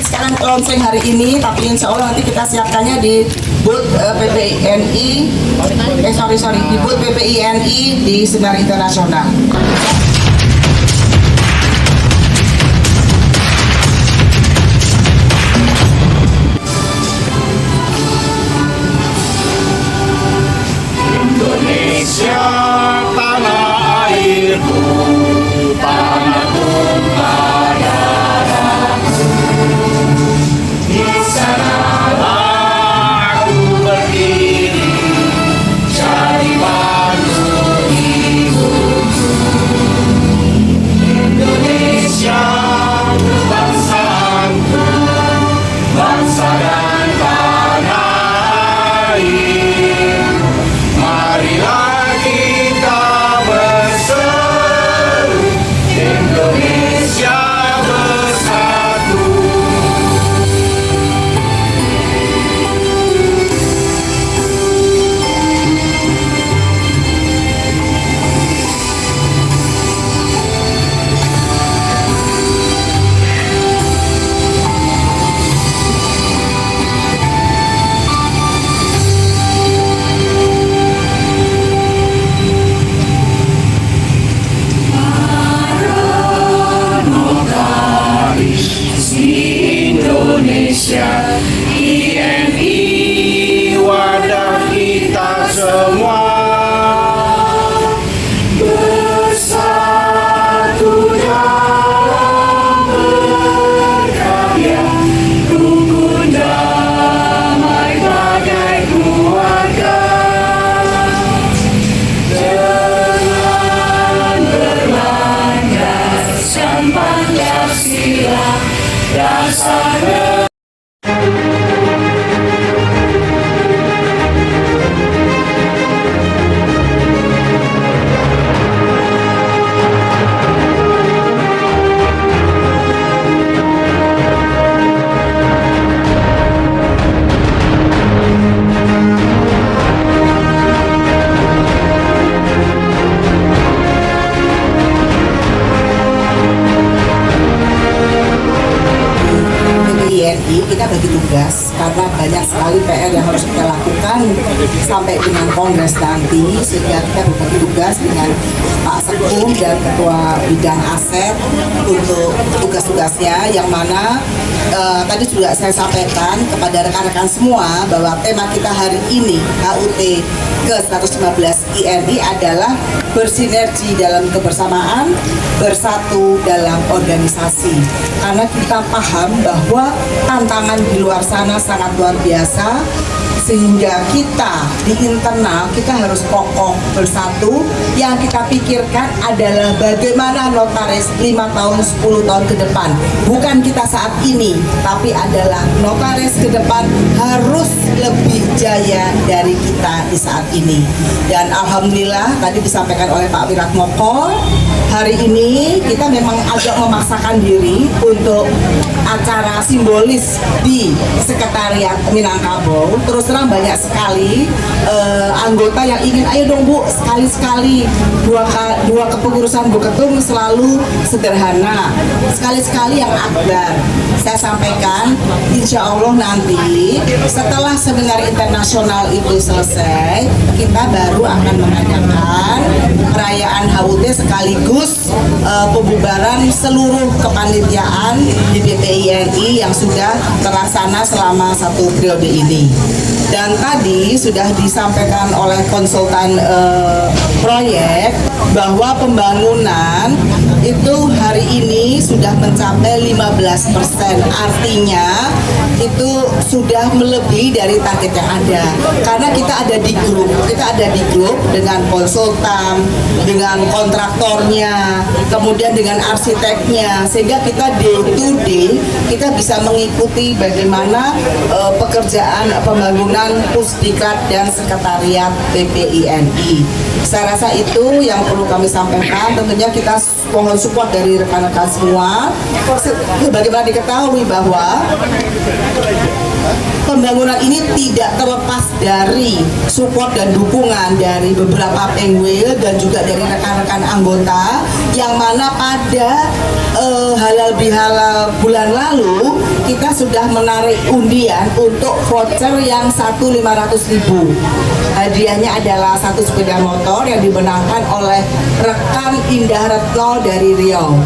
sekarang launching hari ini, tapi insya Allah nanti kita siapkannya di booth PPINI, di booth PPINI di Seminar Internasional. Indonesia tanah airku, tanah tumpah darahku. Di sanalah aku berdiri, jadi batu hidupku. Indonesia bangsaanku, bangsa dan tanah air. Marilah kita berseru, Indonesia bersatu. Indonesia, INI, wadah kita semua bersatu dalam berkarya, rukun damai bagai keluarga. Dengan berlandaskan Pancasila, dasar kita bagi tugas karena banyak sekali PR yang harus kita lakukan sampai dengan kongres nanti, sehingga kita berbagi tugas dengan Pak Sekum dan Ketua Bidang Aset untuk tugas-tugasnya, yang mana tadi juga saya sampaikan kepada rekan-rekan semua bahwa tema kita hari ini HUT ke-115 INI adalah bersinergi dalam kebersamaan, bersatu dalam organisasi. Karena kita paham bahwa tantangan di luar sana sangat luar biasa, sehingga kita di internal kita harus kokoh bersatu. Yang kita pikirkan adalah bagaimana notaris 5 tahun 10 tahun ke depan, bukan kita saat ini, tapi adalah notaris ke depan harus lebih jaya dari kita di saat ini. Dan alhamdulillah tadi disampaikan oleh Pak Wiratmoko, hari ini kita memang agak memaksakan diri untuk acara simbolis di Sekretariat Minangkabau. Terus terang banyak sekali anggota yang ingin, ayo dong Bu, sekali-sekali dua kepengurusan Bu Ketum selalu sederhana, sekali-sekali yang akbar. Saya sampaikan, insya Allah nanti setelah seminar internasional itu selesai, kita baru akan mengadakan perayaan HUT sekaligus pembubaran seluruh kepanitiaan di PPINI yang sudah terlaksana selama 1 periode ini. Dan tadi sudah disampaikan oleh konsultan proyek bahwa pembangunan itu hari ini sudah mencapai 15%, artinya itu sudah melebihi dari target yang ada. Karena kita ada di grup dengan konsultan, dengan kontraktornya, kemudian dengan arsiteknya, sehingga kita day to day kita bisa mengikuti bagaimana pekerjaan pembangunan Pusdiklat dan Sekretariat PPINI. Saya rasa itu yang perlu kami sampaikan. Tentunya kita mohon support dari rekan-rekan semua. Bagaimana diketahui bahwa pembangunan ini tidak terlepas dari support dan dukungan dari beberapa PW dan juga dari rekan-rekan anggota, yang mana pada halal bihalal bulan lalu kita sudah menarik undian untuk voucher yang 1.500.000. Hadiahnya adalah 1 sepeda motor yang dimenangkan oleh rekan Indah Retno dari Riau.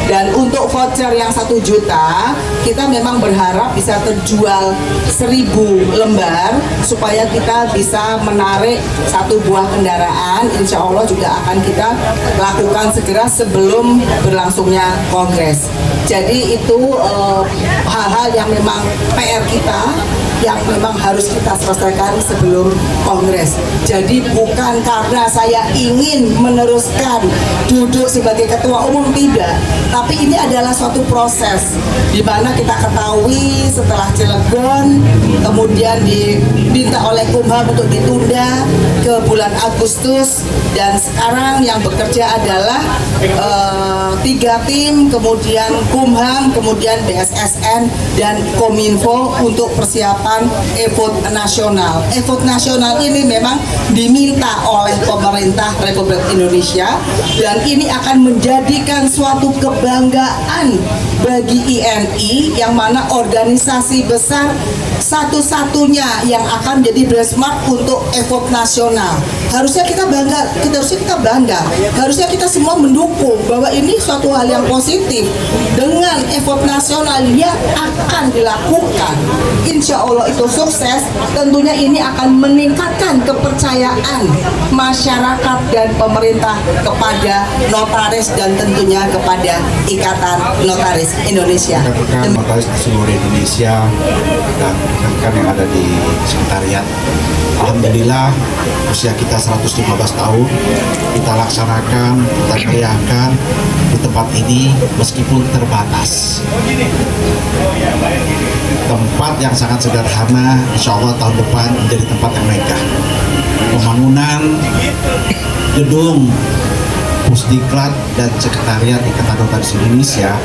Dan untuk voucher yang 1 juta, kita memang berharap bisa terjual 1.000 lembar supaya kita bisa menarik 1 buah kendaraan. Insya Allah juga akan kita lakukan segera sebelum berlangsungnya kongres. Jadi itu hal-hal yang memang PR kita, yang memang harus kita selesaikan sebelum kongres. Jadi bukan karena saya ingin meneruskan duduk sebagai ketua umum, tidak, tapi ini adalah suatu proses di mana kita ketahui setelah Cilegon kemudian diminta oleh Kumham untuk ditunda ke bulan Agustus, dan sekarang yang bekerja adalah 3 tim, kemudian Kumham, kemudian BSSN dan Kominfo untuk persiapan e-vote nasional. E-vote nasional ini memang diminta oleh pemerintah Republik Indonesia, dan ini akan menjadikan suatu kebanggaan bagi INI, yang mana organisasi besar satu-satunya yang akan menjadi benchmark untuk e-vote nasional. Harusnya kita bangga, harusnya kita semua mendukung bahwa ini suatu hal yang positif. Dengan e-vote nasional yang akan dilakukan, insya Allah itu sukses, tentunya ini akan meningkatkan kepercayaan masyarakat dan pemerintah kepada notaris dan tentunya kepada Ikatan Notaris Indonesia. Rekan notaris di seluruh Indonesia dan rekan yang ada di sekretariat, alhamdulillah usia kita 115 tahun kita laksanakan, kita meriahkan di tempat ini meskipun terbatas. Tempat yang sangat sederhana, insya Allah tahun depan menjadi tempat yang megah. Pembangunan gedung Pusdiklat dan Sekretariat Ikatan Notaris Indonesia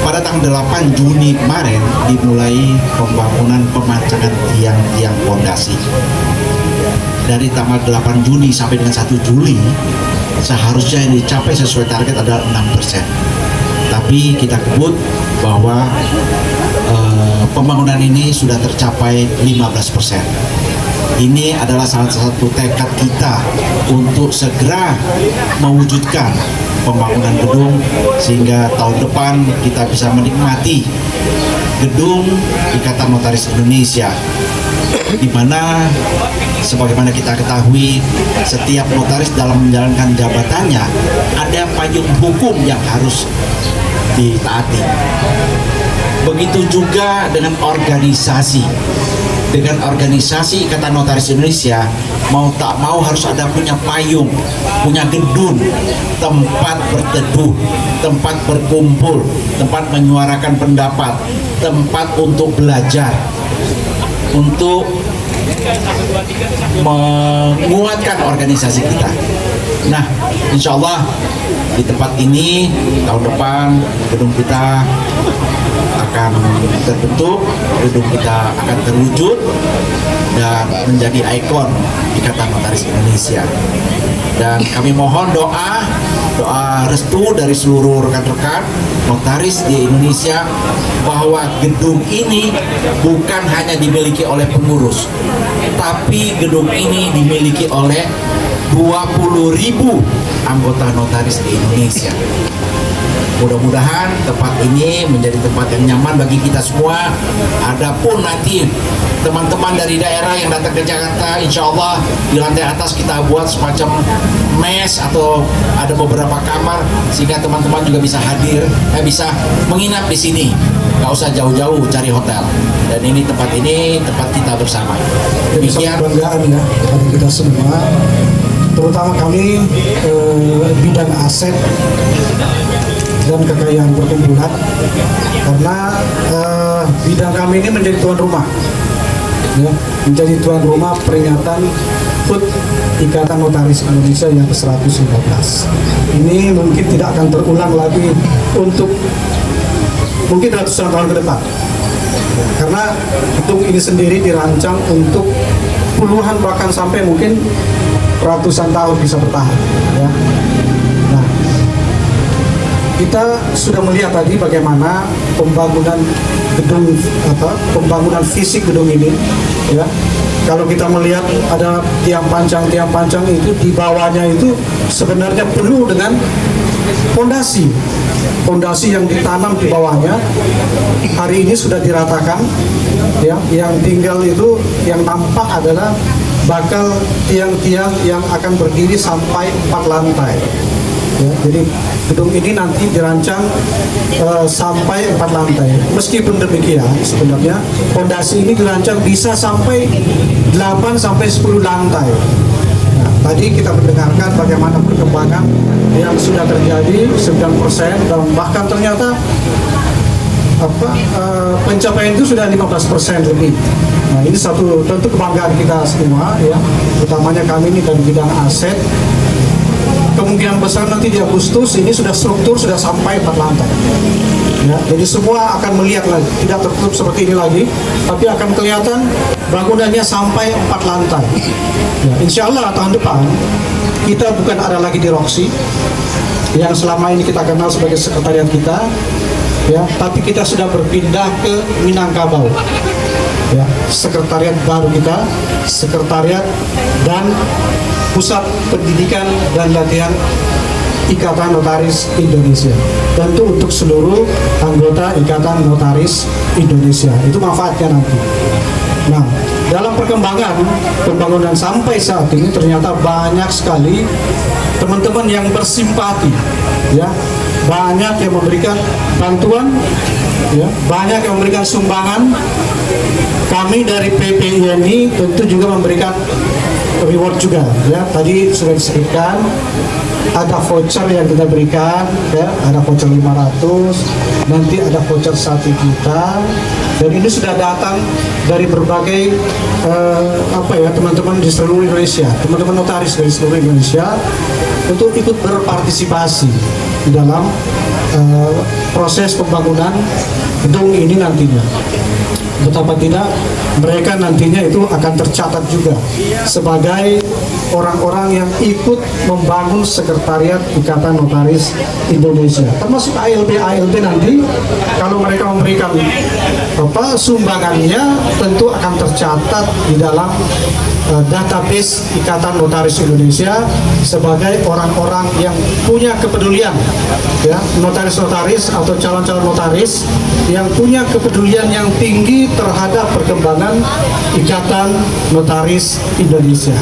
pada tanggal 8 Juni kemarin dimulai pembangunan pemancangan tiang-tiang fondasi. Dari tanggal 8 Juni sampai dengan 1 Juli seharusnya yang dicapai sesuai target adalah 6%. Tapi kita kebut bahwa pembangunan ini sudah tercapai 15%. Ini adalah salah satu tekad kita untuk segera mewujudkan pembangunan gedung sehingga tahun depan kita bisa menikmati gedung Ikatan Notaris Indonesia, di mana sebagaimana kita ketahui setiap notaris dalam menjalankan jabatannya ada payung hukum yang harus ditaati. Begitu juga dengan organisasi. Dengan organisasi Ikatan Notaris Indonesia, mau tak mau harus ada punya payung, punya gedung, tempat berteduh, tempat berkumpul, tempat menyuarakan pendapat, tempat untuk belajar, untuk menguatkan organisasi kita. Nah, insya Allah di tempat ini tahun depan gedung kita akan terbentuk, gedung kita akan terwujud dan menjadi ikon Ikatan Notaris Indonesia. Dan kami mohon doa restu dari seluruh rekan-rekan notaris di Indonesia bahwa gedung ini bukan hanya dimiliki oleh pengurus, tapi gedung ini dimiliki oleh 20.000 anggota notaris di Indonesia. Mudah-mudahan tempat ini menjadi tempat yang nyaman bagi kita semua. Adapun nanti teman-teman dari daerah yang datang ke Jakarta, insya Allah di lantai atas kita buat semacam mes atau ada beberapa kamar sehingga teman-teman juga bisa hadir, bisa menginap di sini. Gak usah jauh-jauh cari hotel. Dan ini tempat kita bersama. Demikian kebanggaan ya bagi kita semua, terutama kami bidang aset dan kekayaan perkumpulan, karena bidang kami ini menjadi tuan rumah, ya, menjadi tuan rumah peringatan HUT Ikatan Notaris Indonesia yang ke-115. Ini mungkin tidak akan terulang lagi untuk mungkin ratusan tahun ke depan. Karena gedung ini sendiri dirancang untuk puluhan bahkan sampai mungkin ratusan tahun bisa bertahan. Ya. Nah, kita sudah melihat tadi bagaimana pembangunan gedung pembangunan fisik gedung ini, ya. Kalau kita melihat ada tiang pancang itu di bawahnya itu sebenarnya penuh dengan fondasi yang ditanam di bawahnya. Hari ini sudah diratakan, ya. Yang tinggal itu yang nampak adalah bakal tiang-tiang yang akan berdiri sampai 4 lantai. Ya, jadi gedung ini nanti dirancang sampai 4 lantai. Meskipun demikian, sebenarnya fondasi ini dirancang bisa sampai 8 sampai 10 lantai. Nah, tadi kita mendengarkan bagaimana perkembangan yang sudah terjadi 9% dan bahkan ternyata pencapaian itu sudah 15% lebih. Nah, ini satu tentu kebanggaan kita semua, ya, utamanya kami ini dari bidang aset. Kemungkinan besar nanti di Agustus ini sudah sampai 4 lantai. Ya, jadi semua akan melihat lagi, tidak tertutup seperti ini lagi, tapi akan kelihatan bangunannya sampai 4 lantai. Ya, insya Allah tahun depan kita bukan ada lagi di Roxy yang selama ini kita kenal sebagai sekretariat kita, ya, tapi kita sudah berpindah ke Minangkabau. Ya, sekretariat baru kita, sekretariat dan pusat pendidikan dan latihan Ikatan Notaris Indonesia. Tentu untuk seluruh anggota Ikatan Notaris Indonesia. Itu manfaatnya nanti. Nah, dalam perkembangan pembangunan sampai saat ini ternyata banyak sekali teman-teman yang bersimpati, ya, banyak yang memberikan bantuan, ya, banyak yang memberikan sumbangan. Kami dari PPINI tentu juga memberikan reward juga, ya. Tadi sudah disebutkan ada voucher yang kita berikan, ya, ada voucher 500, nanti ada voucher 1 juta, dan ini sudah datang dari berbagai teman-teman di seluruh Indonesia, teman-teman notaris dari seluruh Indonesia untuk ikut berpartisipasi di dalam proses pembangunan gedung ini nantinya. Betapa tidak, mereka nantinya itu akan tercatat juga sebagai orang-orang yang ikut membangun sekretariat Ikatan Notaris Indonesia, termasuk ALT nanti kalau mereka memberikan sumbangannya tentu akan tercatat di dalam database Ikatan Notaris Indonesia sebagai orang-orang yang punya kepedulian, ya, notaris-notaris atau calon-calon notaris yang punya kepedulian yang tinggi terhadap perkembangan Ikatan Notaris Indonesia.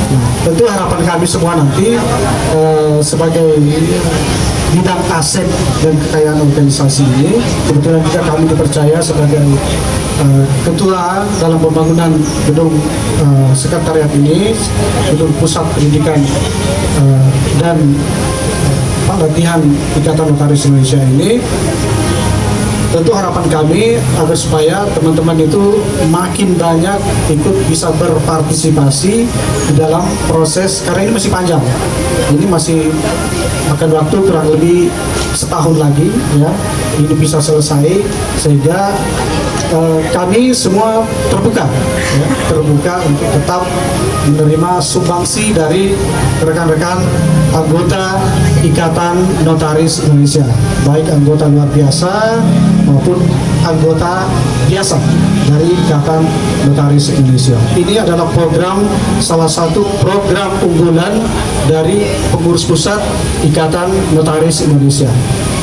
Nah, tentu harapan kami semua nanti sebagai bidang aset dan kekayaan organisasi ini, kebetulan juga kami dipercaya sebagai ketua dalam pembangunan gedung sekretariat ini, gedung pusat pendidikan dan latihan Ikatan Notaris Indonesia ini. Tentu harapan kami agar supaya teman-teman itu makin banyak ikut bisa berpartisipasi di dalam proses, karena ini masih panjang, ini masih makan waktu kurang lebih setahun lagi, ya, ini bisa selesai, sehingga kami semua terbuka, ya, terbuka untuk tetap menerima sumbangsi dari rekan-rekan anggota Ikatan Notaris Indonesia, baik anggota luar biasa maupun anggota biasa dari Ikatan Notaris Indonesia. Ini adalah salah satu program unggulan dari pengurus pusat Ikatan Notaris Indonesia.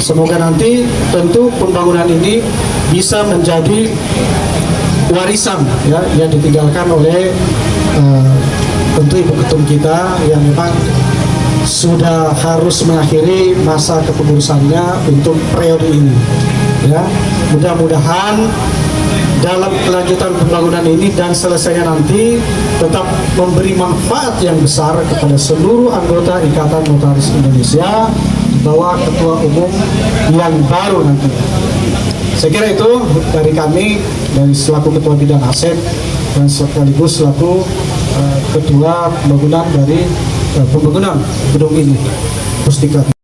Semoga nanti tentu pembangunan ini bisa menjadi warisan, ya, yang ditinggalkan oleh tentu Ibu Ketum kita yang memang sudah harus mengakhiri masa kepengurusannya untuk periode ini. Ya, mudah-mudahan dalam kelanjutan pembangunan ini dan selesainya nanti tetap memberi manfaat yang besar kepada seluruh anggota Ikatan Notaris Indonesia di bawah ketua umum yang baru nanti. Saya kira itu dari kami, dari selaku ketua bidang aset dan sekaligus selaku ketua pembangunan dari pembangunan gedung ini, Pusdiklat.